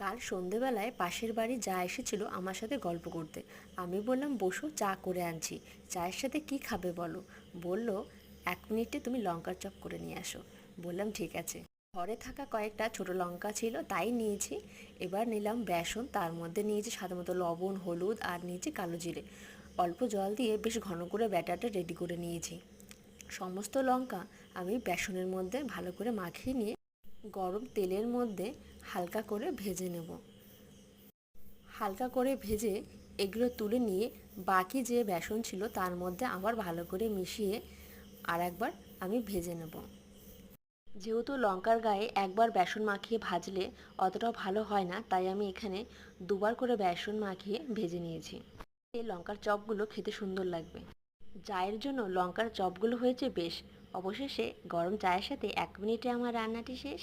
কাল সন্ধেবেলায় পাশের বাড়ি যা এসেছিল আমার সাথে গল্প করতে। আমি বললাম, বসো, চা করে আনছি। চায়ের সাথে কি খাবে বলো? বলল, 1 মিনিটে তুমি লঙ্কার চপ করে নিয়ে আসো। বললাম, ঠিক আছে। ঘরে থাকা কয়েকটা ছোট লঙ্কা ছিল, তাই নিয়েছি। এবার নিলাম বেসন, তার মধ্যে নিয়েছি স্বাদমতো লবণ, হলুদ, আর নিয়েছি কালো জিরে। অল্প জল দিয়ে বেশ ঘন করে ব্যাটারটা রেডি করে নিয়েছি। সমস্ত লঙ্কা আমি বেসনের মধ্যে ভালো করে মাখিয়ে নিয়ে গরম তেলের মধ্যে হালকা করে ভেজে নেব। হালকা করে ভেজে এগুলো তুলে নিয়ে বাকি যে বেসন ছিল তার মধ্যে আবার ভালো করে মিশিয়ে আর একবার আমি ভেজে নেব। যেহেতু লঙ্কার গায়ে একবার বেসন মাখিয়ে ভাজলে অতটাও ভালো হয় না, তাই আমি এখানে দুবার করে বেসন মাখিয়ে ভেজে নিয়েছি। এই লঙ্কার চপগুলো খেতে সুন্দর লাগবে। চায়ের জন্য লঙ্কার চপগুলো হয়েছে বেশ। অবশেষে গরম চায়ের সাথে 1 মিনিটে আমার রান্নাটি শেষ।